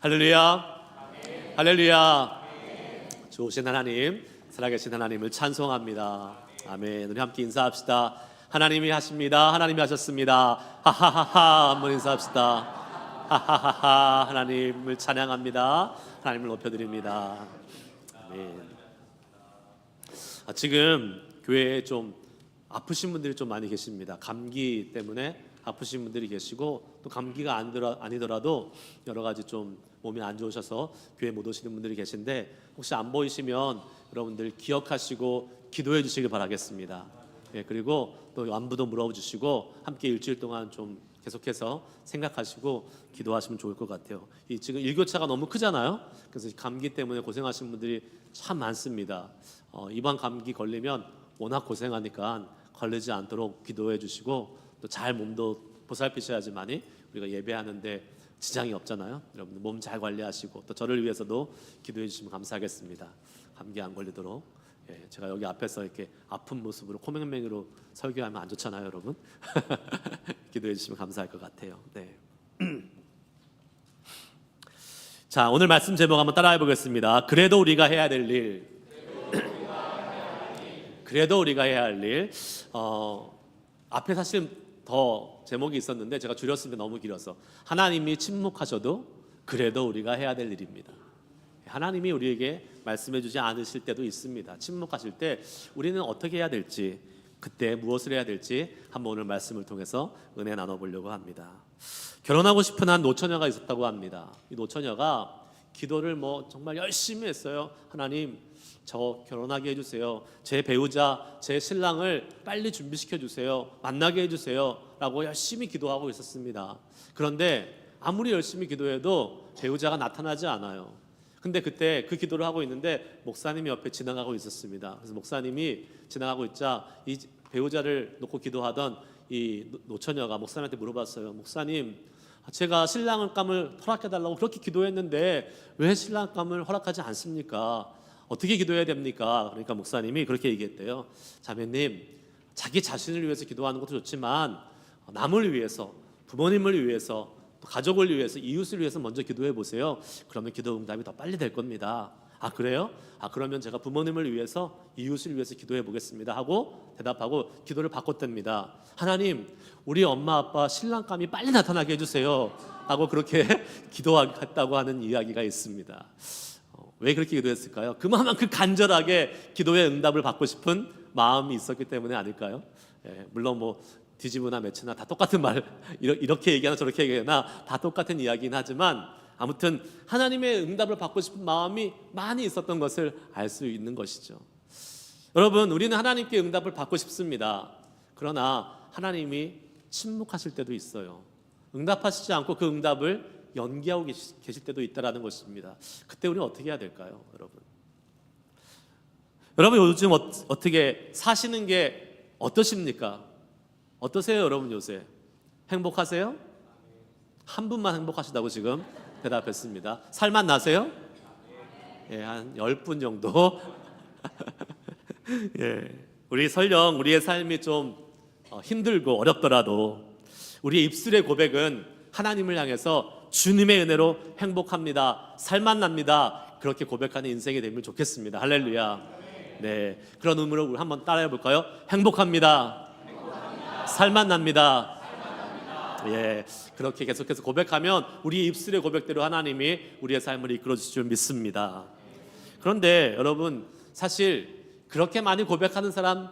할렐루야. 할렐루야. 좋으신 하나님, 살아계신 하나님을 찬송합니다. 아멘. 우리 함께 인사합시다. 하나님이 하십니다. 하나님이 하셨습니다. 하하하하. 한번 인사합시다. 하하하하. 하나님을 찬양합니다. 하나님을 높여드립니다. 아멘. 지금 교회에 좀 아프신 분들이 좀 많이 계십니다. 감기 때문에 아프신 분들이 계시고, 또 감기가 아니더라도 여러 가지 좀 몸이 안 좋으셔서 교회 못 오시는 분들이 계신데, 혹시 안 보이시면 여러분들 기억하시고 기도해 주시길 바라겠습니다. 그리고 또 안부도 물어주시고 함께 일주일 동안 좀 계속해서 생각하시고 기도하시면 좋을 것 같아요. 지금 일교차가 너무 크잖아요. 그래서 감기 때문에 고생하시는 분들이 참 많습니다. 이번 감기 걸리면 워낙 고생하니까 걸리지 않도록 기도해 주시고, 또 잘 몸도 보살피셔야지만이 우리가 예배하는데 지장이 없잖아요. 여러분 몸 잘 관리하시고, 또 저를 위해서도 기도해 주시면 감사하겠습니다. 감기 안 걸리도록. 제가 여기 앞에서 이렇게 아픈 모습으로 코맹맹이로 설교하면 안 좋잖아요, 여러분. 기도해 주시면 감사할 것 같아요. 네. 자, 오늘 말씀 제목 한번 따라해 보겠습니다. 그래도 우리가 해야 될 일. 그래도 우리가 해야 할 일. 앞에 사실 더 제목이 있었는데 제가 줄였으면 너무 길어서, 하나님이 침묵하셔도 그래도 우리가 해야 될 일입니다. 하나님이 우리에게 말씀해 주지 않으실 때도 있습니다. 침묵하실 때 우리는 어떻게 해야 될지, 그때 무엇을 해야 될지 한번 오늘 말씀을 통해서 은혜 나눠보려고 합니다. 결혼하고 싶은 한 노처녀가 있었다고 합니다. 이 노처녀가 기도를 정말 열심히 했어요. 하나님, 저 결혼하게 해주세요. 제 배우자, 제 신랑을 빨리 준비시켜 주세요. 만나게 해주세요. 라고 열심히 기도하고 있었습니다. 그런데 아무리 열심히 기도해도 배우자가 나타나지 않아요. 근데 그때 그 기도를 하고 있는데 목사님이 옆에 지나가고 있었습니다. 그래서 목사님이 지나가고 있자 이 배우자를 놓고 기도하던 이 노처녀가 목사님한테 물어봤어요. 목사님, 제가 신랑감을 허락해달라고 그렇게 기도했는데 왜 신랑감을 허락하지 않습니까? 어떻게 기도해야 됩니까? 그러니까 목사님이 그렇게 얘기했대요. 자매님, 자기 자신을 위해서 기도하는 것도 좋지만 남을 위해서, 부모님을 위해서, 또 가족을 위해서, 이웃을 위해서 먼저 기도해 보세요. 그러면 기도 응답이 더 빨리 될 겁니다. 아, 그래요? 그러면 제가 부모님을 위해서, 이웃을 위해서 기도해 보겠습니다 하고 대답하고 기도를 바꿨답니다. 하나님, 우리 엄마 아빠 신랑감이 빨리 나타나게 해주세요 하고 그렇게 기도했다고 하는 이야기가 있습니다. 왜 그렇게 기도했을까요? 그만큼 간절하게 기도의 응답을 받고 싶은 마음이 있었기 때문에 아닐까요? 물론 뒤집으나 매치나 다 똑같은 말, 이렇게 얘기하나 저렇게 얘기하나 다 똑같은 이야기긴 하지만, 아무튼 하나님의 응답을 받고 싶은 마음이 많이 있었던 것을 알 수 있는 것이죠. 여러분, 우리는 하나님께 응답을 받고 싶습니다. 그러나 하나님이 침묵하실 때도 있어요. 응답하시지 않고 그 응답을 연기하고 계실 때도 있다라는 것입니다. 그때 우리는 어떻게 해야 될까요, 여러분? 여러분, 요즘 어떻게 사시는 게 어떠십니까? 어떠세요, 여러분? 요새 행복하세요? 한 분만 행복하시다고 지금 대답했습니다. 살만 나세요? 한 10분 정도. 우리 설령 우리의 삶이 좀 힘들고 어렵더라도 우리의 입술의 고백은 하나님을 향해서 주님의 은혜로 행복합니다, 살만 납니다, 그렇게 고백하는 인생이 되면 좋겠습니다. 할렐루야. 네, 그런 의미로 우리 한번 따라해 볼까요? 행복합니다. 살만 납니다. 그렇게 계속해서 고백하면 우리의 입술의 고백대로 하나님이 우리의 삶을 이끌어 주실 줄 믿습니다. 그런데 여러분, 사실 그렇게 많이 고백하는 사람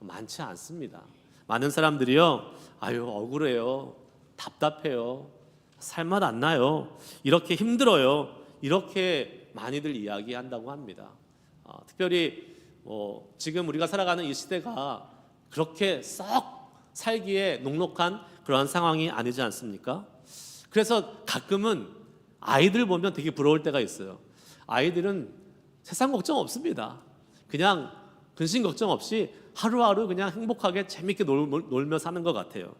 많지 않습니다. 많은 사람들이요, 억울해요, 답답해요, 살맛 안 나요, 이렇게 힘들어요, 이렇게 많이들 이야기한다고 합니다. 특별히 지금 우리가 살아가는 이 시대가 그렇게 썩 살기에 녹록한 그러한 상황이 아니지 않습니까? 그래서 가끔은 아이들 보면 되게 부러울 때가 있어요. 아이들은 세상 걱정 없습니다. 그냥 근심 걱정 없이 하루하루 그냥 행복하게 재밌게 놀며 사는 것 같아요.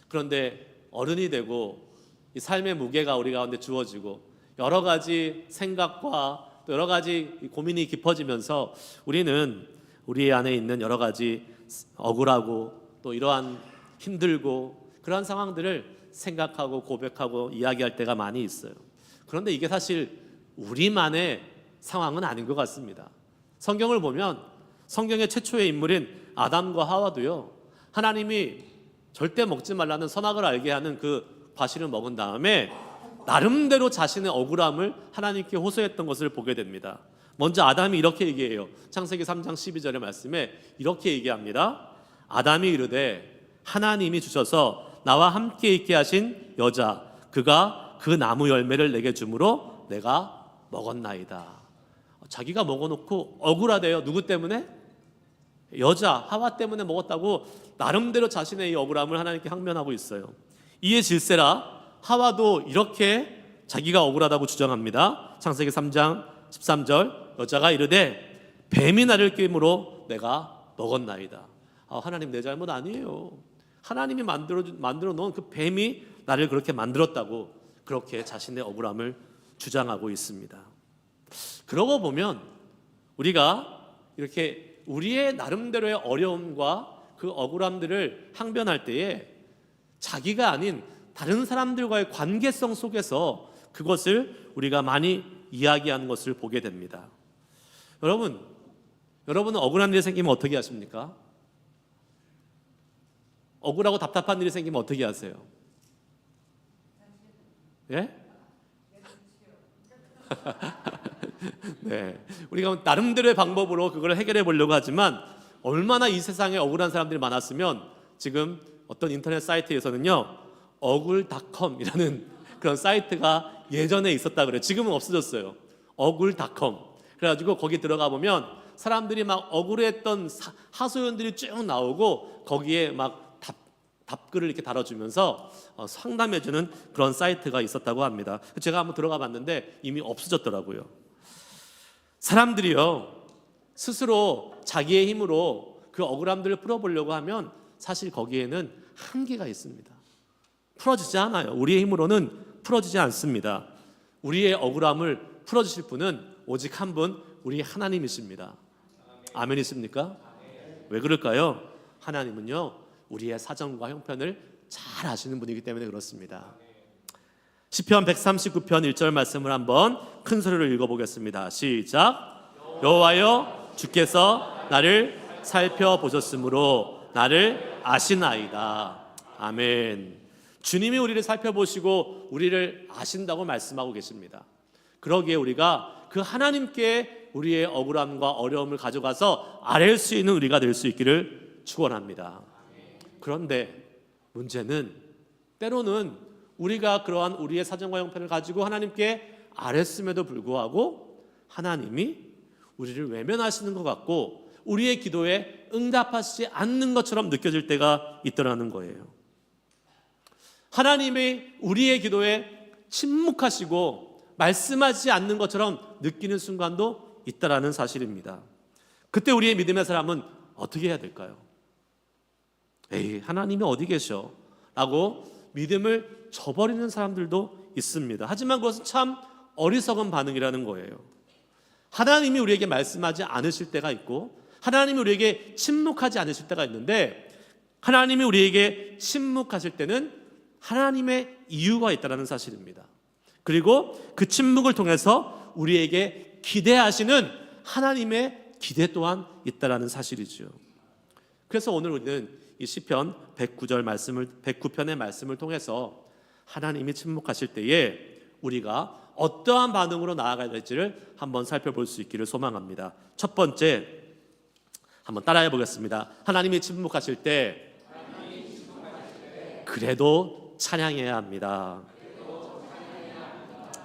그런데 어른이 되고 이 삶의 무게가 우리 가운데 주어지고 여러 가지 생각과 또 여러 가지 고민이 깊어지면서 우리는 우리 안에 있는 여러 가지 억울하고 또 이러한 힘들고 그러한 상황들을 생각하고 고백하고 이야기할 때가 많이 있어요. 그런데 이게 사실 우리만의 상황은 아닌 것 같습니다. 성경을 보면 성경의 최초의 인물인 아담과 하와도요, 하나님이 절대 먹지 말라는 선악을 알게 하는 그 과실을 먹은 다음에 나름대로 자신의 억울함을 하나님께 호소했던 것을 보게 됩니다. 먼저 아담이 이렇게 얘기해요. 창세기 3장 12절의 말씀에 이렇게 얘기합니다. 아담이 이르되 하나님이 주셔서 나와 함께 있게 하신 여자 그가 그 나무 열매를 내게 주므로 내가 먹었나이다. 자기가 먹어놓고 억울하대요. 누구 때문에? 여자 하와 때문에 먹었다고 나름대로 자신의 이 억울함을 하나님께 항변하고 있어요. 이에 질세라 하와도 이렇게 자기가 억울하다고 주장합니다. 창세기 3장 13절 여자가 이르되 뱀이 나를 꿰므로 내가 먹었나이다. 하나님 내 잘못 아니에요. 하나님이 만들어 놓은 그 뱀이 나를 그렇게 만들었다고 그렇게 자신의 억울함을 주장하고 있습니다. 그러고 보면 우리가 이렇게 우리의 나름대로의 어려움과 그 억울함들을 항변할 때에 자기가 아닌 다른 사람들과의 관계성 속에서 그것을 우리가 많이 이야기하는 것을 보게 됩니다. 여러분은 억울한 일이 생기면 어떻게 하십니까? 억울하고 답답한 일이 생기면 어떻게 하세요? 예? 네, 우리가 나름대로의 방법으로 그걸 해결해 보려고 하지만 얼마나 이 세상에 억울한 사람들이 많았으면 지금 어떤 인터넷 사이트에서는요 억울닷컴이라는 그런 사이트가 예전에 있었다 그래요. 지금은 없어졌어요. 억울닷컴. 그래가지고 거기 들어가 보면 사람들이 막 억울했던 하소연들이 쭉 나오고 거기에 막 답글을 이렇게 달아주면서 상담해주는 그런 사이트가 있었다고 합니다. 제가 한번 들어가 봤는데 이미 없어졌더라고요. 사람들이요 스스로 자기의 힘으로 그 억울함들을 풀어보려고 하면 사실 거기에는 한계가 있습니다. 풀어지지 않아요. 우리의 힘으로는 풀어지지 않습니다. 우리의 억울함을 풀어주실 분은 오직 한 분, 우리 하나님이십니다. 아멘이십니까? 왜 그럴까요? 하나님은요 우리의 사정과 형편을 잘 아시는 분이기 때문에 그렇습니다. 시편 139편 1절 말씀을 한번 큰 소리로 읽어보겠습니다. 시작. 여호와여 주께서 나를 살펴보셨으므로 나를 아시나이다. 아멘. 주님이 우리를 살펴보시고 우리를 아신다고 말씀하고 계십니다. 그러기에 우리가 그 하나님께 우리의 억울함과 어려움을 가져가서 아뢰 수 있는 우리가 될 수 있기를 축원합니다. 그런데 문제는 때로는 우리가 그러한 우리의 사정과 형편을 가지고 하나님께 아뢰음에도 불구하고 하나님이 우리를 외면하시는 것 같고 우리의 기도에 응답하시지 않는 것처럼 느껴질 때가 있더라는 거예요. 하나님이 우리의 기도에 침묵하시고 말씀하지 않는 것처럼 느끼는 순간도 있다라는 사실입니다. 그때 우리의 믿음의 사람은 어떻게 해야 될까요? 에이, 하나님이 어디 계셔? 라고 믿음을 저버리는 사람들도 있습니다. 하지만 그것은 참 어리석은 반응이라는 거예요. 하나님이 우리에게 말씀하지 않으실 때가 있고 하나님이 우리에게 침묵하지 않으실 때가 있는데 하나님이 우리에게 침묵하실 때는 하나님의 이유가 있다는 사실입니다. 그리고 그 침묵을 통해서 우리에게 기대하시는 하나님의 기대 또한 있다는 사실이죠. 그래서 오늘 우리는 이 시편 109편의 말씀을 통해서 하나님이 침묵하실 때에 우리가 어떠한 반응으로 나아가야 될지를 한번 살펴볼 수 있기를 소망합니다. 첫 번째, 한번 따라해 보겠습니다. 하나님이 침묵하실 때 그래도 찬양해야 합니다.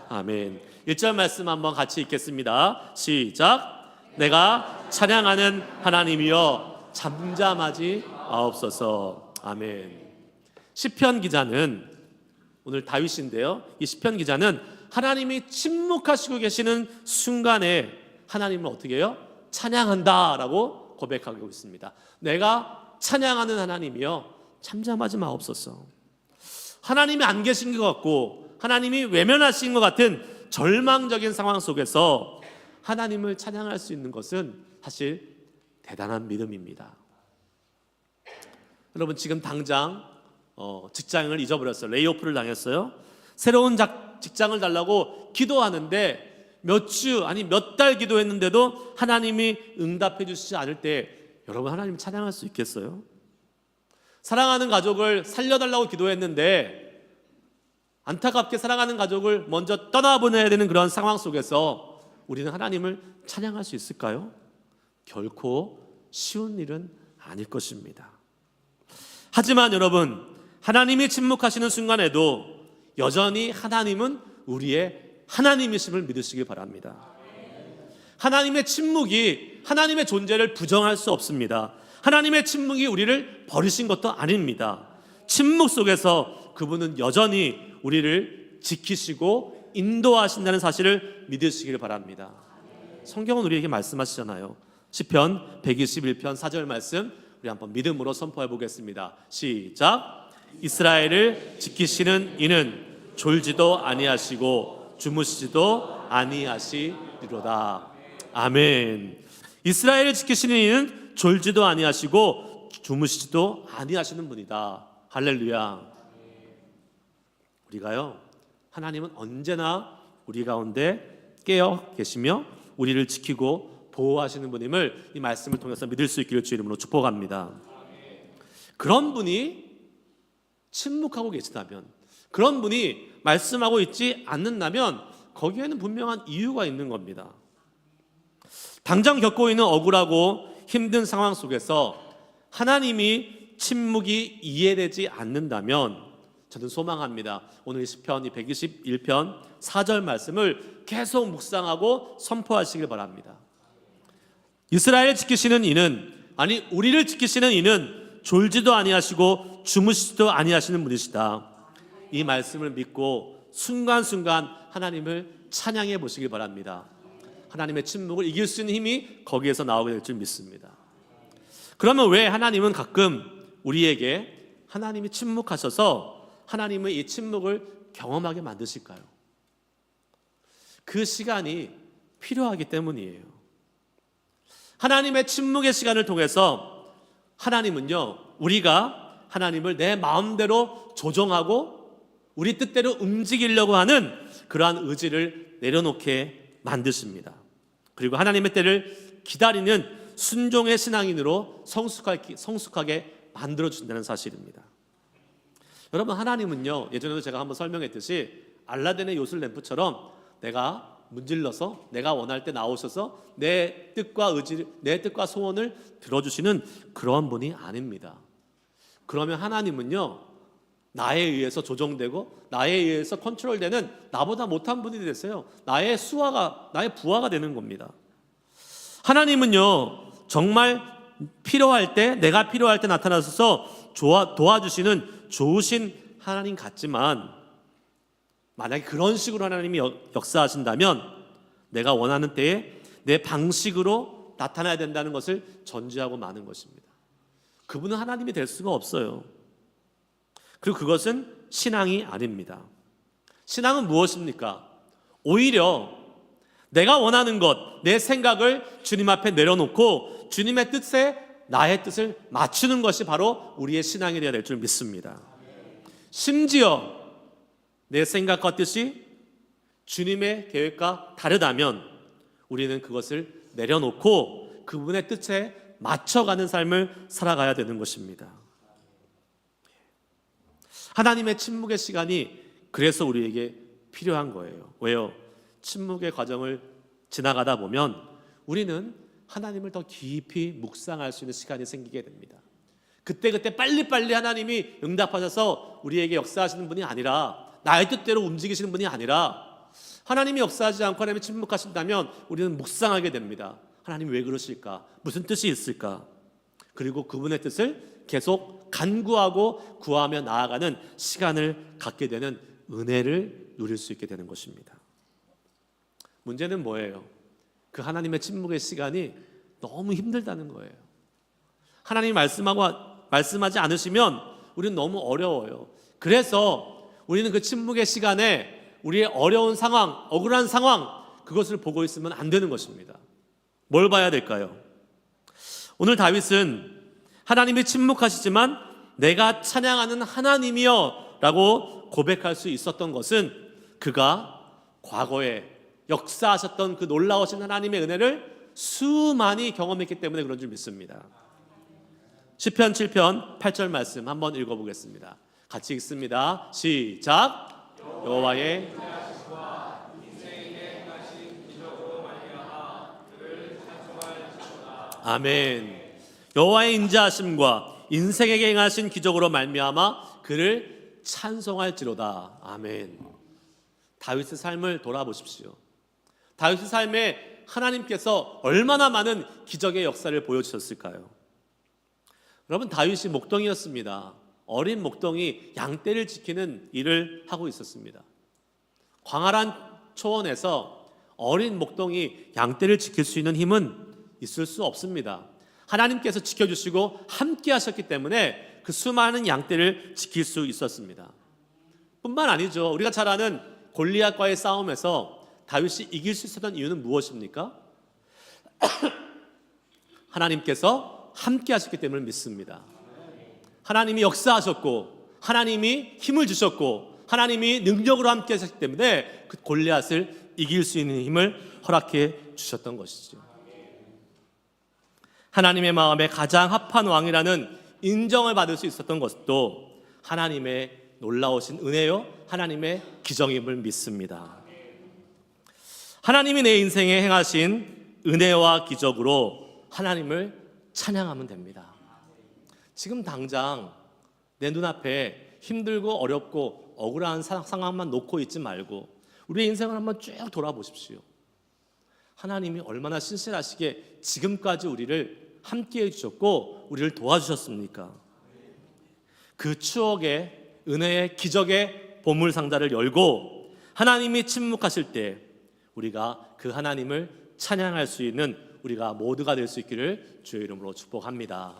아멘. 1절 말씀 한번 같이 읽겠습니다. 시작. 내가 찬양하는 하나님이여 잠잠하지 마옵소서. 아멘. 시편 기자는 오늘 다윗인데요. 이 시편 기자는 하나님이 침묵하시고 계시는 순간에 하나님을 어떻게 해요? 찬양한다라고 고백하고 있습니다. 내가 찬양하는 하나님이여 잠잠하지 마옵소서. 하나님이 안 계신 것 같고 하나님이 외면하신 것 같은 절망적인 상황 속에서 하나님을 찬양할 수 있는 것은 사실 대단한 믿음입니다. 여러분 지금 당장 직장을 잊어버렸어요. 레이오프를 당했어요. 새로운 직장을 달라고 기도하는데 몇 주 아니 몇 달 기도했는데도 하나님이 응답해 주시지 않을 때 여러분 하나님 찬양할 수 있겠어요? 사랑하는 가족을 살려달라고 기도했는데 안타깝게 사랑하는 가족을 먼저 떠나보내야 되는 그런 상황 속에서 우리는 하나님을 찬양할 수 있을까요? 결코 쉬운 일은 아닐 것입니다. 하지만 여러분, 하나님이 침묵하시는 순간에도 여전히 하나님은 우리의 하나님이심을 믿으시길 바랍니다. 하나님의 침묵이 하나님의 존재를 부정할 수 없습니다. 하나님의 침묵이 우리를 버리신 것도 아닙니다. 침묵 속에서 그분은 여전히 우리를 지키시고 인도하신다는 사실을 믿으시길 바랍니다. 성경은 우리에게 말씀하시잖아요. 시편 121편 4절 말씀 우리 한번 믿음으로 선포해 보겠습니다. 시작. 이스라엘을 지키시는 이는 졸지도 아니하시고 주무시지도 아니하시리로다. 아멘. 이스라엘을 지키시는 이는 졸지도 아니하시고 주무시지도 아니하시는 분이다. 할렐루야. 우리가요, 하나님은 언제나 우리 가운데 깨어 계시며 우리를 지키고 보호하시는 분임을 이 말씀을 통해서 믿을 수 있기를 주 이름으로 축복합니다. 그런 분이 침묵하고 계시다면, 그런 분이 말씀하고 있지 않는다면 거기에는 분명한 이유가 있는 겁니다. 당장 겪고 있는 억울하고 힘든 상황 속에서 하나님이 침묵이 이해되지 않는다면 저는 소망합니다. 오늘 시편 121편 4절 말씀을 계속 묵상하고 선포하시길 바랍니다. 이스라엘 지키시는 이는, 아니 우리를 지키시는 이는 졸지도 아니하시고 주무시지도 아니하시는 분이시다. 이 말씀을 믿고 순간순간 하나님을 찬양해 보시길 바랍니다. 하나님의 침묵을 이길 수 있는 힘이 거기에서 나오게 될 줄 믿습니다. 그러면 왜 하나님은 가끔 우리에게 하나님이 침묵하셔서 하나님의 이 침묵을 경험하게 만드실까요? 그 시간이 필요하기 때문이에요. 하나님의 침묵의 시간을 통해서 하나님은요, 우리가 하나님을 내 마음대로 조종하고 우리 뜻대로 움직이려고 하는 그러한 의지를 내려놓게 만드십니다. 그리고 하나님의 때를 기다리는 순종의 신앙인으로 성숙하게 만들어준다는 사실입니다. 여러분, 하나님은요, 예전에도 제가 한번 설명했듯이 알라딘의 요술 램프처럼 내가 문질러서 내가 원할 때 나오셔서 내 뜻과 의지, 내 뜻과 소원을 들어주시는 그런 분이 아닙니다. 그러면 하나님은요, 나에 의해서 조정되고 나에 의해서 컨트롤되는 나보다 못한 분이 되세요. 나의 부하가 되는 겁니다. 하나님은요, 정말 필요할 때, 내가 필요할 때 나타나셔서 도와주시는 좋으신 하나님 같지만, 만약에 그런 식으로 하나님이 역사하신다면 내가 원하는 때에 내 방식으로 나타나야 된다는 것을 전제하고 마는 것입니다. 그분은 하나님이 될 수가 없어요. 그리고 그것은 신앙이 아닙니다. 신앙은 무엇입니까? 오히려 내가 원하는 것, 내 생각을 주님 앞에 내려놓고 주님의 뜻에 나의 뜻을 맞추는 것이 바로 우리의 신앙이 되어야 될 줄 믿습니다. 심지어 내 생각과 뜻이 주님의 계획과 다르다면 우리는 그것을 내려놓고 그분의 뜻에 맞춰가는 삶을 살아가야 되는 것입니다. 하나님의 침묵의 시간이 그래서 우리에게 필요한 거예요. 왜요? 침묵의 과정을 지나가다 보면 우리는 하나님을 더 깊이 묵상할 수 있는 시간이 생기게 됩니다. 그때 빨리빨리 하나님이 응답하셔서 우리에게 역사하시는 분이 아니라, 나의 뜻대로 움직이시는 분이 아니라, 하나님이 역사하지 않고 하나님이 침묵하신다면 우리는 묵상하게 됩니다. 하나님이 왜 그러실까? 무슨 뜻이 있을까? 그리고 그분의 뜻을 계속 간구하고 구하며 나아가는 시간을 갖게 되는 은혜를 누릴 수 있게 되는 것입니다. 문제는 뭐예요? 그 하나님의 침묵의 시간이 너무 힘들다는 거예요. 하나님이 말씀하지 않으시면 우리는 너무 어려워요. 그래서 우리는 그 침묵의 시간에 우리의 어려운 상황, 억울한 상황, 그것을 보고 있으면 안 되는 것입니다. 뭘 봐야 될까요? 오늘 다윗은 하나님이 침묵하시지만 내가 찬양하는 하나님이여 라고 고백할 수 있었던 것은 그가 과거에 역사하셨던 그 놀라우신 하나님의 은혜를 수많이 경험했기 때문에 그런 줄 믿습니다. 시편 7편 8절 말씀 한번 읽어보겠습니다. 같이 읽습니다. 시작. 여호와의 아멘. 여호와의 인자하심과 인생에게 행하신 기적으로 말미암아 그를 찬송할지로다. 아멘. 다윗의 삶을 돌아보십시오. 다윗의 삶에 하나님께서 얼마나 많은 기적의 역사를 보여주셨을까요? 여러분, 다윗이 목동이었습니다. 어린 목동이 양떼를 지키는 일을 하고 있었습니다. 광활한 초원에서 어린 목동이 양떼를 지킬 수 있는 힘은 있을 수 없습니다. 하나님께서 지켜주시고 함께 하셨기 때문에 그 수많은 양떼를 지킬 수 있었습니다. 뿐만 아니죠. 우리가 잘 아는 골리앗과의 싸움에서 다윗이 이길 수 있었던 이유는 무엇입니까? 하나님께서 함께 하셨기 때문을 믿습니다. 하나님이 역사하셨고 하나님이 힘을 주셨고 하나님이 능력으로 함께 하셨기 때문에 그 골리앗을 이길 수 있는 힘을 허락해 주셨던 것이죠. 하나님의 마음에 가장 합한 왕이라는 인정을 받을 수 있었던 것도 하나님의 놀라우신 은혜요, 하나님의 기적임을 믿습니다. 하나님이 내 인생에 행하신 은혜와 기적으로 하나님을 찬양하면 됩니다. 지금 당장 내 눈앞에 힘들고 어렵고 억울한 상황만 놓고 있지 말고 우리의 인생을 한번 쭉 돌아보십시오. 하나님이 얼마나 신실하시게 지금까지 우리를 함께 해주셨고 우리를 도와주셨습니까? 그 추억의 은혜의 기적의 보물상자를 열고 하나님이 침묵하실 때 우리가 그 하나님을 찬양할 수 있는 우리가 모두가 될 수 있기를 주의 이름으로 축복합니다.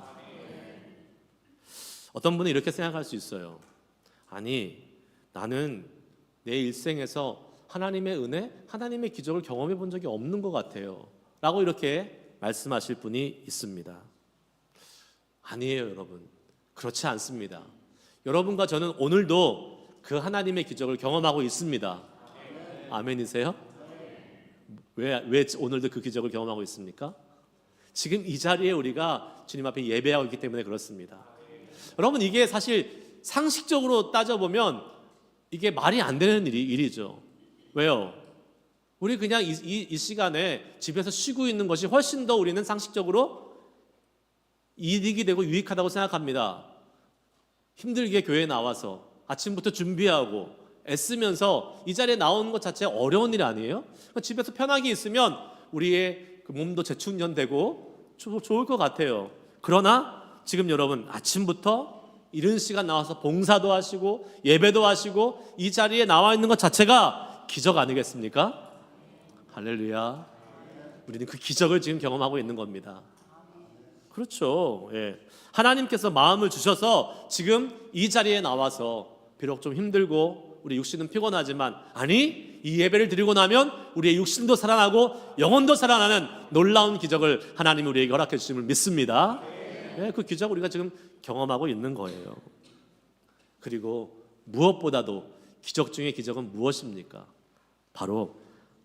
어떤 분은 이렇게 생각할 수 있어요. 아니, 나는 내 일생에서 하나님의 은혜, 하나님의 기적을 경험해 본 적이 없는 것 같아요 라고 이렇게 말씀하실 분이 있습니다. 아니에요, 여러분. 그렇지 않습니다. 여러분과 저는 오늘도 그 하나님의 기적을 경험하고 있습니다. 아멘이세요? 왜 오늘도 그 기적을 경험하고 있습니까? 지금 이 자리에 우리가 주님 앞에 예배하고 있기 때문에 그렇습니다. 여러분, 이게 사실 상식적으로 따져보면 이게 말이 안 되는 일이죠. 왜요? 우리 그냥 이 시간에 집에서 쉬고 있는 것이 훨씬 더 우리는 상식적으로 이득이 되고 유익하다고 생각합니다. 힘들게 교회에 나와서 아침부터 준비하고 애쓰면서 이 자리에 나오는 것 자체가 어려운 일 아니에요? 집에서 편하게 있으면 우리의 그 몸도 재충전되고 좋을 것 같아요. 그러나 지금 여러분 아침부터 이른 시간 나와서 봉사도 하시고 예배도 하시고 이 자리에 나와 있는 것 자체가 기적 아니겠습니까? 할렐루야. 우리는 그 기적을 지금 경험하고 있는 겁니다. 그렇죠. 예. 하나님께서 마음을 주셔서 지금 이 자리에 나와서 비록 좀 힘들고 우리 육신은 피곤하지만 아니, 이 예배를 드리고 나면 우리의 육신도 살아나고 영혼도 살아나는 놀라운 기적을 하나님이 우리에게 허락해 주심을 믿습니다. 예, 그 기적을 우리가 지금 경험하고 있는 거예요. 그리고 무엇보다도 기적 중에 기적은 무엇입니까? 바로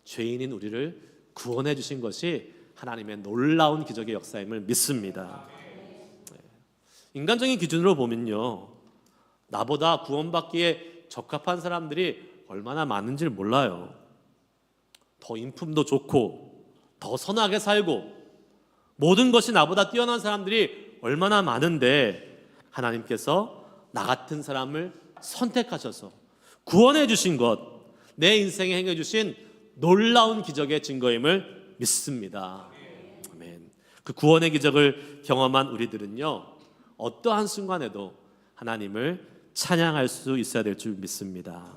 죄인인 우리를 구원해 주신 것이 하나님의 놀라운 기적의 역사임을 믿습니다. 인간적인 기준으로 보면요, 나보다 구원받기에 적합한 사람들이 얼마나 많은지를 몰라요. 더 인품도 좋고 더 선하게 살고 모든 것이 나보다 뛰어난 사람들이 얼마나 많은데 하나님께서 나 같은 사람을 선택하셔서 구원해 주신 것, 내 인생에 행해 주신 놀라운 기적의 증거임을 믿습니다. 아멘. 그 구원의 기적을 경험한 우리들은요, 어떠한 순간에도 하나님을 찬양할 수 있어야 될 줄 믿습니다.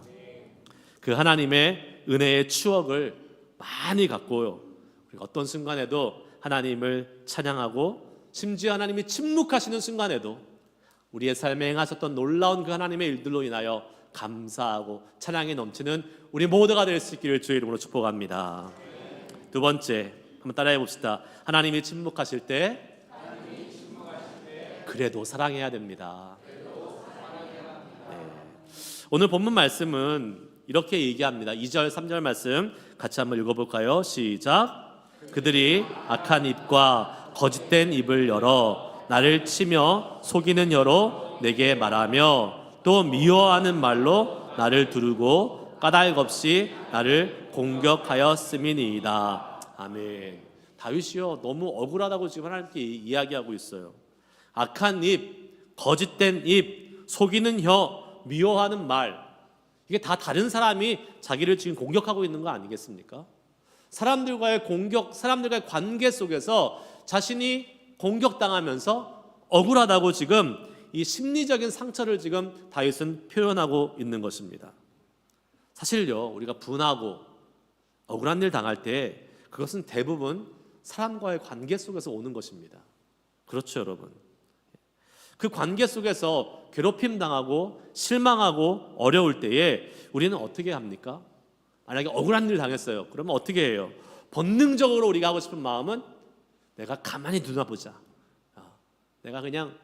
그 하나님의 은혜의 추억을 많이 갖고요, 어떤 순간에도 하나님을 찬양하고 심지어 하나님이 침묵하시는 순간에도 우리의 삶에 행하셨던 놀라운 그 하나님의 일들로 인하여 감사하고 찬양이 넘치는 우리 모두가 될 수 있기를 주의 이름으로 축복합니다. 두 번째, 한번 따라해 봅시다. 하나님이 침묵하실 때 그래도 사랑해야 됩니다. 네. 오늘 본문 말씀은 이렇게 얘기합니다. 2절 3절 말씀 같이 한번 읽어볼까요? 시작. 그들이 악한 입과 거짓된 입을 열어 나를 치며 속이는 여로 내게 말하며 또 미워하는 말로 나를 두르고 까닭 없이 나를 공격하였음이니이다. 아멘. 다윗이요 너무 억울하다고 지금 하나님께 이야기하고 있어요. 악한 입, 거짓된 입, 속이는 혀, 미워하는 말, 이게 다 다른 사람이 자기를 지금 공격하고 있는 거 아니겠습니까? 사람들과의 공격, 사람들과의 관계 속에서 자신이 공격당하면서 억울하다고 지금 이 심리적인 상처를 지금 다윗은 표현하고 있는 것입니다. 사실요, 우리가 분하고 억울한 일 당할 때 그것은 대부분 사람과의 관계 속에서 오는 것입니다. 그렇죠, 여러분. 그 관계 속에서 괴롭힘 당하고 실망하고 어려울 때에 우리는 어떻게 합니까? 만약에 억울한 일 당했어요. 그러면 어떻게 해요? 본능적으로 우리가 하고 싶은 마음은 내가 가만히 두나보자. 내가 그냥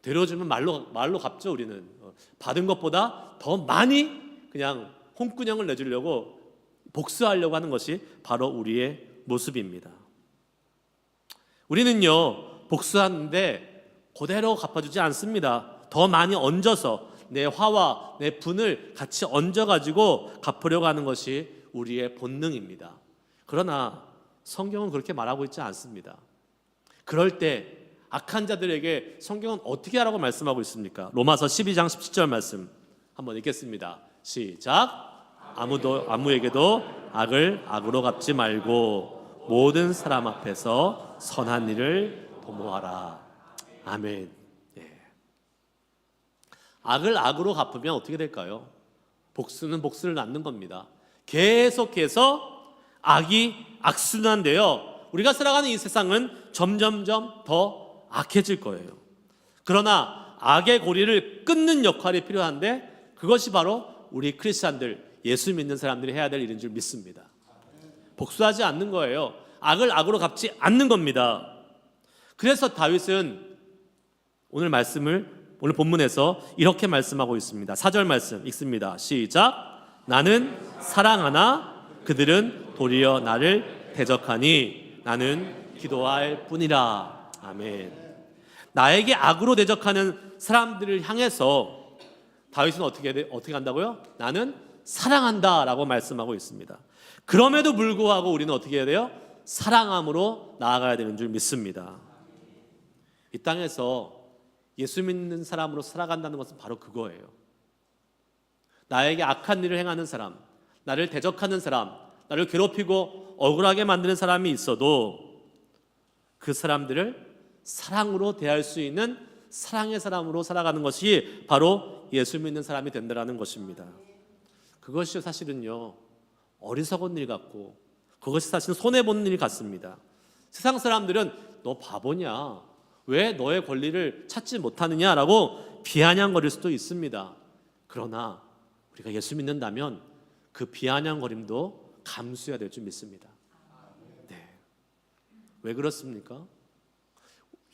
데려주면 말로 갚죠. 우리는 받은 것보다 더 많이 그냥 홍군형을 내주려고 복수하려고 하는 것이 바로 우리의 모습입니다. 우리는요 복수하는데 그대로 갚아주지 않습니다. 더 많이 얹어서 내 화와 내 분을 같이 얹어가지고 갚으려고 하는 것이 우리의 본능입니다. 그러나 성경은 그렇게 말하고 있지 않습니다. 그럴 때 악한 자들에게 성경은 어떻게 하라고 말씀하고 있습니까? 로마서 12장 17절 말씀 한번 읽겠습니다. 시작. 아무에게도 악을 악으로 갚지 말고 모든 사람 앞에서 선한 일을 도모하라. 아멘. 예. 악을 악으로 갚으면 어떻게 될까요? 복수는 복수를 낳는 겁니다. 계속해서 악이 악순환되어 우리가 살아가는 이 세상은 점점점 더 악해질 거예요. 그러나 악의 고리를 끊는 역할이 필요한데 그것이 바로 우리 크리스찬들, 예수 믿는 사람들이 해야 될 일인 줄 믿습니다. 복수하지 않는 거예요. 악을 악으로 갚지 않는 겁니다. 그래서 다윗은 오늘 본문에서 이렇게 말씀하고 있습니다. 4절 말씀 읽습니다. 시작. 나는 사랑하나 그들은 도리어 나를 대적하니 나는 기도할 뿐이라. 아멘. 나에게 악으로 대적하는 사람들을 향해서 다윗은 어떻게 한다고요? 나는 사랑한다라고 말씀하고 있습니다. 그럼에도 불구하고 우리는 어떻게 해야 돼요? 사랑함으로 나아가야 되는 줄 믿습니다. 이 땅에서 예수 믿는 사람으로 살아간다는 것은 바로 그거예요. 나에게 악한 일을 행하는 사람, 나를 대적하는 사람, 나를 괴롭히고 억울하게 만드는 사람이 있어도 그 사람들을 사랑으로 대할 수 있는 사랑의 사람으로 살아가는 것이 바로 예수 믿는 사람이 된다는 것입니다. 그것이 사실은요 어리석은 일 같고 그것이 사실 손해보는 일 같습니다. 세상 사람들은 너 바보냐, 왜 너의 권리를 찾지 못하느냐라고 비아냥거릴 수도 있습니다. 그러나 우리가 예수 믿는다면 그 비아냥거림도 감수해야 될 줄 믿습니다. 네. 왜 그렇습니까?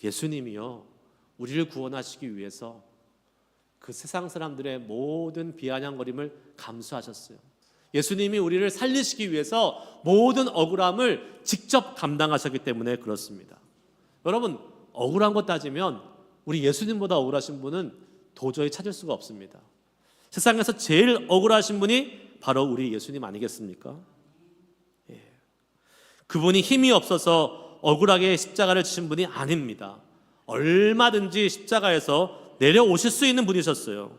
예수님이요 우리를 구원하시기 위해서 그 세상 사람들의 모든 비아냥거림을 감수하셨어요. 예수님이 우리를 살리시기 위해서 모든 억울함을 직접 감당하셨기 때문에 그렇습니다. 여러분 억울한 것 따지면 우리 예수님보다 억울하신 분은 도저히 찾을 수가 없습니다. 세상에서 제일 억울하신 분이 바로 우리 예수님 아니겠습니까? 예. 그분이 힘이 없어서 억울하게 십자가를 지신 분이 아닙니다. 얼마든지 십자가에서 내려오실 수 있는 분이셨어요.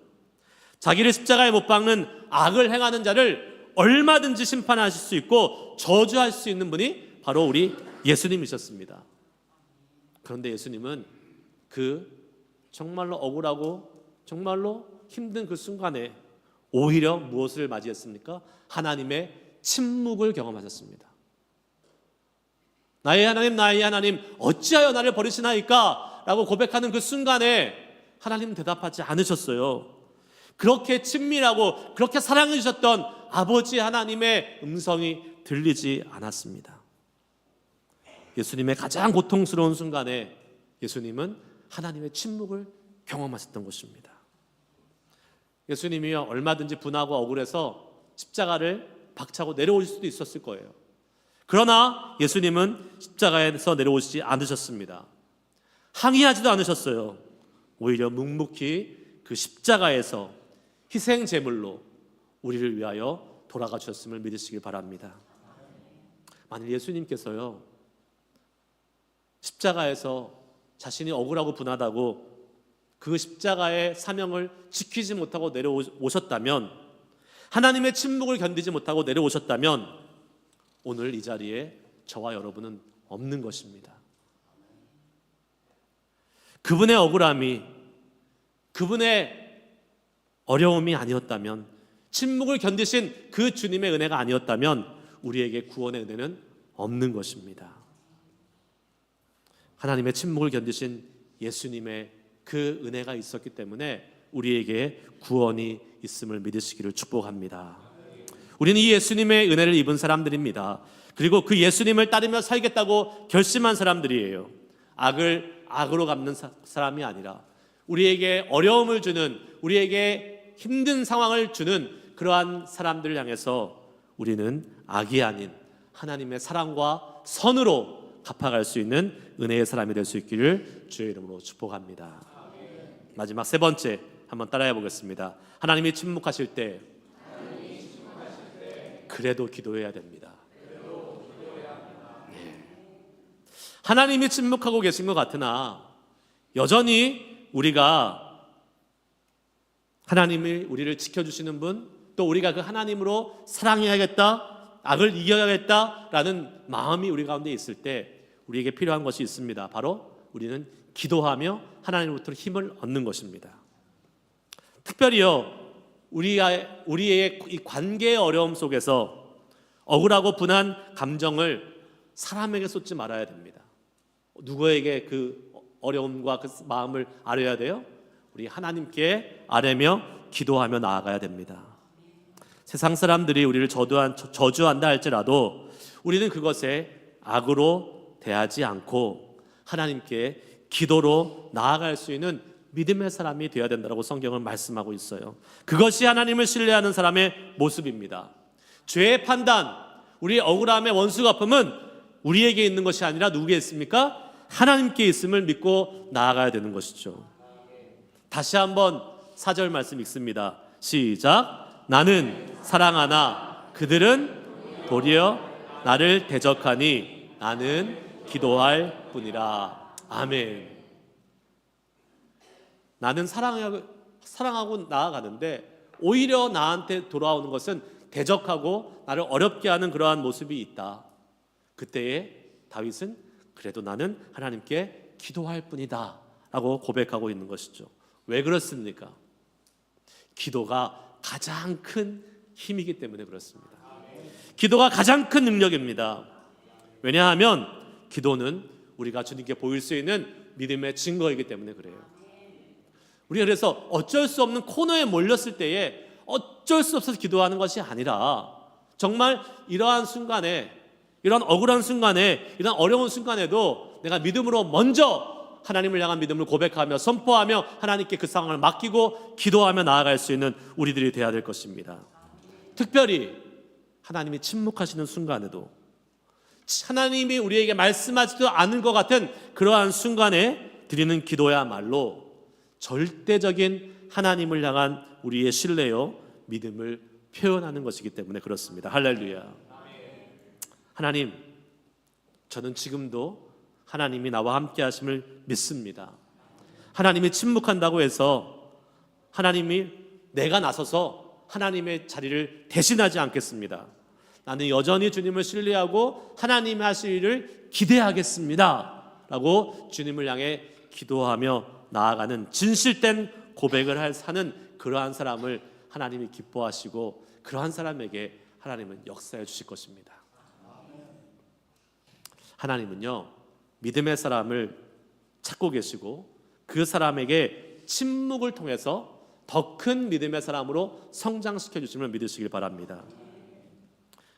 자기를 십자가에 못 박는 악을 행하는 자를 얼마든지 심판하실 수 있고 저주할 수 있는 분이 바로 우리 예수님이셨습니다. 그런데 예수님은 그 정말로 억울하고 정말로 힘든 그 순간에 오히려 무엇을 맞이했습니까? 하나님의 침묵을 경험하셨습니다. 나의 하나님 어찌하여 나를 버리시나이까? 라고 고백하는 그 순간에 하나님은 대답하지 않으셨어요. 그렇게 친밀하고 그렇게 사랑해 주셨던 아버지 하나님의 음성이 들리지 않았습니다. 예수님의 가장 고통스러운 순간에 예수님은 하나님의 침묵을 경험하셨던 것입니다. 예수님이요 얼마든지 분하고 억울해서 십자가를 박차고 내려오실 수도 있었을 거예요. 그러나 예수님은 십자가에서 내려오시지 않으셨습니다. 항의하지도 않으셨어요. 오히려 묵묵히 그 십자가에서 희생 제물로 우리를 위하여 돌아가 주셨음을 믿으시길 바랍니다. 만일 예수님께서요, 십자가에서 자신이 억울하고 분하다고 그 십자가의 사명을 지키지 못하고 내려오셨다면, 하나님의 침묵을 견디지 못하고 내려오셨다면 오늘 이 자리에 저와 여러분은 없는 것입니다. 그분의 억울함이, 그분의 어려움이 아니었다면, 침묵을 견디신 그 주님의 은혜가 아니었다면 우리에게 구원의 은혜는 없는 것입니다. 하나님의 침묵을 견디신 예수님의 그 은혜가 있었기 때문에 우리에게 구원이 있음을 믿으시기를 축복합니다. 우리는 이 예수님의 은혜를 입은 사람들입니다. 그리고 그 예수님을 따르며 살겠다고 결심한 사람들이에요. 악을 악으로 갚는 사람이 아니라 우리에게 어려움을 주는, 우리에게 힘든 상황을 주는 그러한 사람들을 향해서 우리는 악이 아닌 하나님의 사랑과 선으로 갚아갈 수 있는 은혜의 사람이 될 수 있기를 주의 이름으로 축복합니다. 마지막 세 번째 한번 따라해 보겠습니다. 하나님이 침묵하실 때 그래도 기도해야 됩니다. 하나님이 침묵하고 계신 것 같으나 여전히 우리가 하나님이 우리를 지켜주시는 분, 또 우리가 그 하나님으로 사랑해야겠다, 악을 이겨야겠다라는 마음이 우리 가운데 있을 때 우리에게 필요한 것이 있습니다. 바로 우리는 기도하며 하나님으로부터 힘을 얻는 것입니다. 특별히요, 우리의 이 관계의 어려움 속에서 억울하고 분한 감정을 사람에게 쏟지 말아야 됩니다. 누구에게 그 어려움과 그 마음을 아뢰어야 돼요? 우리 하나님께 아뢰며 기도하며 나아가야 됩니다. 세상 사람들이 우리를 저주한다 할지라도 우리는 그것에 악으로 대하지 않고 하나님께 기도로 나아갈 수 있는 믿음의 사람이 되어야 된다고 성경은 말씀하고 있어요. 그것이 하나님을 신뢰하는 사람의 모습입니다. 죄의 판단, 우리의 억울함의 원수 갚음은 우리에게 있는 것이 아니라 누구에게 있습니까? 하나님께 있음을 믿고 나아가야 되는 것이죠. 다시 한번 4절 말씀 읽습니다. 시작. 나는 사랑하나 그들은 도리어 나를 대적하니 나는 기도할 뿐이라. 아멘. 나는 사랑하고 나아가는데 오히려 나한테 돌아오는 것은 대적하고 나를 어렵게 하는 그러한 모습이 있다. 그때에 다윗은 그래도 나는 하나님께 기도할 뿐이다 라고 고백하고 있는 것이죠. 왜 그렇습니까? 기도가 가장 큰 힘이기 때문에 그렇습니다. 기도가 가장 큰 능력입니다. 왜냐하면 기도는 우리가 주님께 보일 수 있는 믿음의 증거이기 때문에 그래요. 우리가 그래서 어쩔 수 없는 코너에 몰렸을 때에 어쩔 수 없어서 기도하는 것이 아니라 정말 이러한 순간에, 이런 억울한 순간에, 이런 어려운 순간에도 내가 믿음으로 먼저 하나님을 향한 믿음을 고백하며 선포하며 하나님께 그 상황을 맡기고 기도하며 나아갈 수 있는 우리들이 되어야 될 것입니다. 특별히 하나님이 침묵하시는 순간에도, 하나님이 우리에게 말씀하지도 않은 것 같은 그러한 순간에 드리는 기도야말로 절대적인 하나님을 향한 우리의 신뢰요 믿음을 표현하는 것이기 때문에 그렇습니다. 할렐루야. 하나님, 저는 지금도 하나님이 나와 함께 하심을 믿습니다. 하나님이 침묵한다고 해서 하나님이 내가 나서서 하나님의 자리를 대신하지 않겠습니다. 나는 여전히 주님을 신뢰하고 하나님이 하실 일을 기대하겠습니다 라고 주님을 향해 기도하며 나아가는 진실된 고백을 하는 그러한 사람을 하나님이 기뻐하시고 그러한 사람에게 하나님은 역사해 주실 것입니다. 하나님은요, 믿음의 사람을 찾고 계시고 그 사람에게 침묵을 통해서 더 큰 믿음의 사람으로 성장시켜 주심을 믿으시길 바랍니다.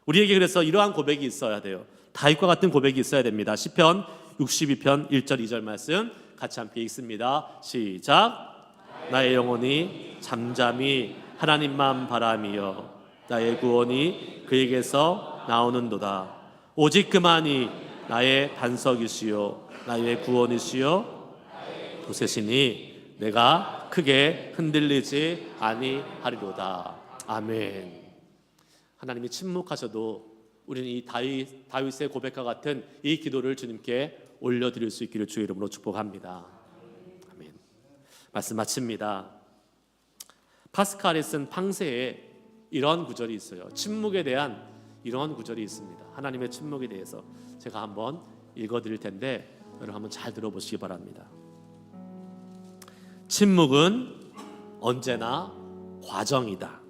우리에게 그래서 이러한 고백이 있어야 돼요. 다윗과 같은 고백이 있어야 됩니다. 시편 62편 1절 2절 말씀 같이 함께 읽습니다. 시작. 나의 영혼이 잠잠히 하나님만 바라미어 나의 구원이 그에게서 나오는도다. 오직 그만이 나의 반석이시요 나의 구원이시요 도새시니 내가 크게 흔들리지 아니하리로다. 아멘. 하나님이 침묵하셔도 우리는 이 다윗의 고백과 같은 이 기도를 주님께 올려드릴 수 있기를 주의 이름으로 축복합니다. 아멘. 말씀 마칩니다. 파스칼이 쓴 팡세에 이런 구절이 있어요. 침묵에 대한 이런 구절이 있습니다. 하나님의 침묵에 대해서 제가 한번 읽어드릴 텐데 여러분 한번 잘 들어보시기 바랍니다. 침묵은 언제나 과정이다.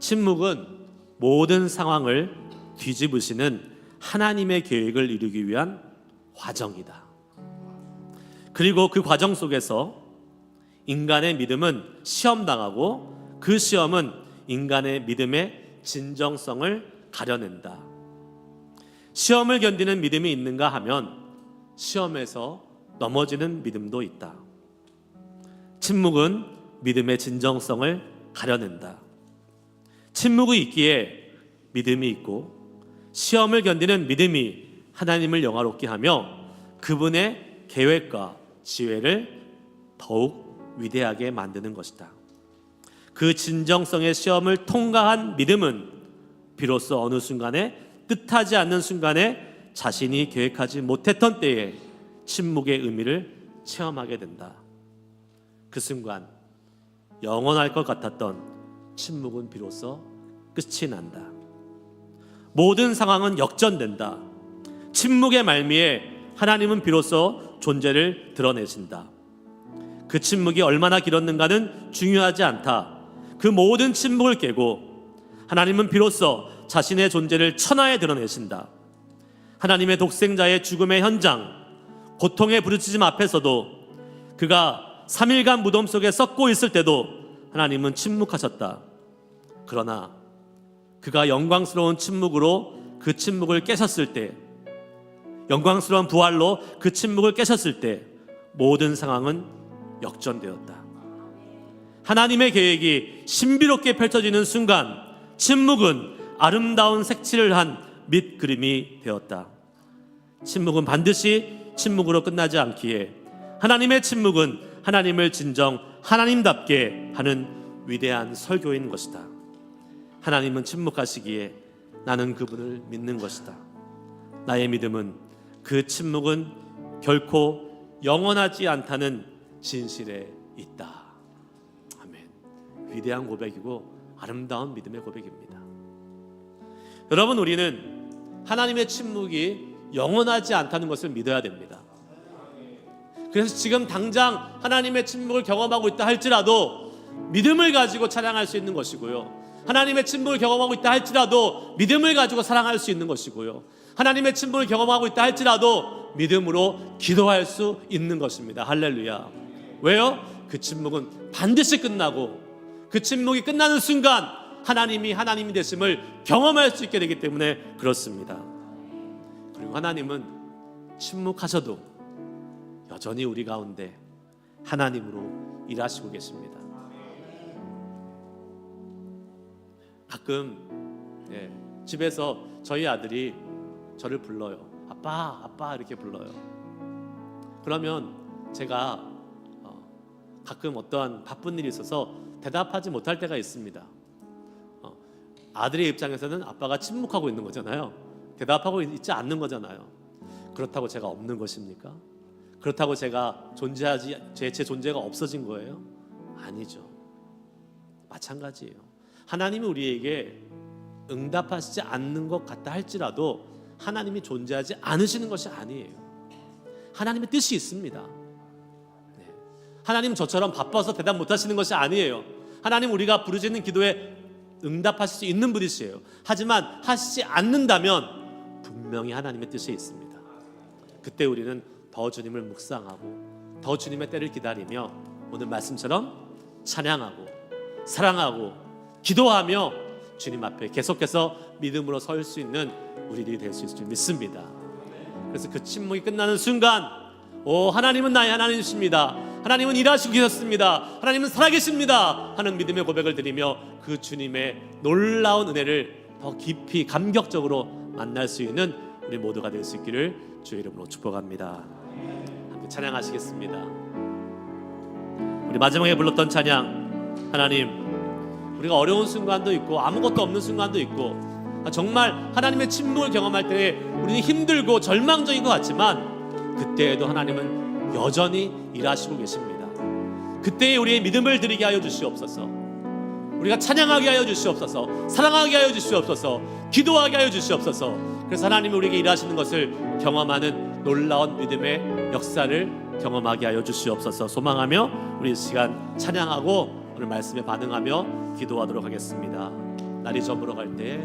침묵은 모든 상황을 뒤집으시는 하나님의 계획을 이루기 위한 과정이다. 그리고 그 과정 속에서 인간의 믿음은 시험당하고 그 시험은 인간의 믿음의 진정성을 가려낸다. 시험을 견디는 믿음이 있는가 하면 시험에서 넘어지는 믿음도 있다. 침묵은 믿음의 진정성을 가려낸다. 침묵이 있기에 믿음이 있고 시험을 견디는 믿음이 하나님을 영화롭게 하며 그분의 계획과 지혜를 더욱 위대하게 만드는 것이다. 그 진정성의 시험을 통과한 믿음은 비로소 어느 순간에 뜻하지 않는 순간에 자신이 계획하지 못했던 때에 침묵의 의미를 체험하게 된다. 그 순간 영원할 것 같았던 침묵은 비로소 끝이 난다. 모든 상황은 역전된다. 침묵의 말미에 하나님은 비로소 존재를 드러내신다. 그 침묵이 얼마나 길었는가는 중요하지 않다. 그 모든 침묵을 깨고 하나님은 비로소 자신의 존재를 천하에 드러내신다. 하나님의 독생자의 죽음의 현장, 고통의 부르짖음 앞에서도 그가 3일간 무덤 속에 썩고 있을 때도 하나님은 침묵하셨다. 그러나 그가 영광스러운 침묵으로 그 침묵을 깨셨을 때, 영광스러운 부활로 그 침묵을 깨셨을 때 모든 상황은 역전되었다. 하나님의 계획이 신비롭게 펼쳐지는 순간 침묵은 아름다운 색칠을 한 밑그림이 되었다. 침묵은 반드시 침묵으로 끝나지 않기에 하나님의 침묵은 하나님을 진정 하나님답게 하는 위대한 설교인 것이다. 하나님은 침묵하시기에 나는 그분을 믿는 것이다. 나의 믿음은 그 침묵은 결코 영원하지 않다는 진실에 있다. 아멘. 위대한 고백이고 아름다운 믿음의 고백입니다. 여러분, 우리는 하나님의 침묵이 영원하지 않다는 것을 믿어야 됩니다. 그래서 지금 당장 하나님의 침묵을 경험하고 있다 할지라도 믿음을 가지고 찬양할 수 있는 것이고요, 하나님의 침묵을 경험하고 있다 할지라도 믿음을 가지고 사랑할 수 있는 것이고요, 하나님의 침묵을 경험하고 있다 할지라도 믿음으로 기도할 수 있는 것입니다. 할렐루야. 왜요? 그 침묵은 반드시 끝나고 그 침묵이 끝나는 순간 하나님이 하나님이 되심을 경험할 수 있게 되기 때문에 그렇습니다. 그리고 하나님은 침묵하셔도 여전히 우리 가운데 하나님으로 일하시고 계십니다. 가끔 집에서 저희 아들이 저를 불러요. 아빠, 아빠 이렇게 불러요. 그러면 제가 가끔 어떠한 바쁜 일이 있어서 대답하지 못할 때가 있습니다. 아들의 입장에서는 아빠가 침묵하고 있는 거잖아요. 대답하고 있지 않는 거잖아요. 그렇다고 제가 없는 것입니까? 그렇다고 제가 제 존재가 없어진 거예요? 아니죠. 마찬가지예요. 하나님이 우리에게 응답하시지 않는 것 같다 할지라도 하나님이 존재하지 않으시는 것이 아니에요. 하나님의 뜻이 있습니다. 하나님은 저처럼 바빠서 대답 못하시는 것이 아니에요. 하나님 우리가 부르짖는 기도에 응답하실 수 있는 분이시에요. 하지만 하시지 않는다면 분명히 하나님의 뜻이 있습니다. 그때 우리는 더 주님을 묵상하고 더 주님의 때를 기다리며 오늘 말씀처럼 찬양하고 사랑하고 기도하며 주님 앞에 계속해서 믿음으로 설 수 있는 우리들이 될 수 있을 줄 믿습니다. 그래서 그 침묵이 끝나는 순간 하나님은 나의 하나님이십니다. 하나님은 일하시고 계셨습니다. 하나님은 살아계십니다 하는 믿음의 고백을 드리며 그 주님의 놀라운 은혜를 더 깊이 감격적으로 만날 수 있는 우리 모두가 될 수 있기를 주의 이름으로 축복합니다. 함께 찬양하시겠습니다. 우리 마지막에 불렀던 찬양, 하나님, 우리가 어려운 순간도 있고 아무것도 없는 순간도 있고 정말 하나님의 침묵을 경험할 때 우리는 힘들고 절망적인 것 같지만 그때에도 하나님은 여전히 일하시고 계십니다. 그때에 우리의 믿음을 드리게 하여 주시옵소서. 우리가 찬양하게 하여 주시옵소서. 사랑하게 하여 주시옵소서. 기도하게 하여 주시옵소서. 그래서 하나님이 우리에게 일하시는 것을 경험하는 놀라운 믿음의 역사를 경험하게 하여 주시옵소서. 소망하며 우리 이 시간 찬양하고 오늘 말씀에 반응하며 기도하도록 하겠습니다. 날이 저물어 갈 때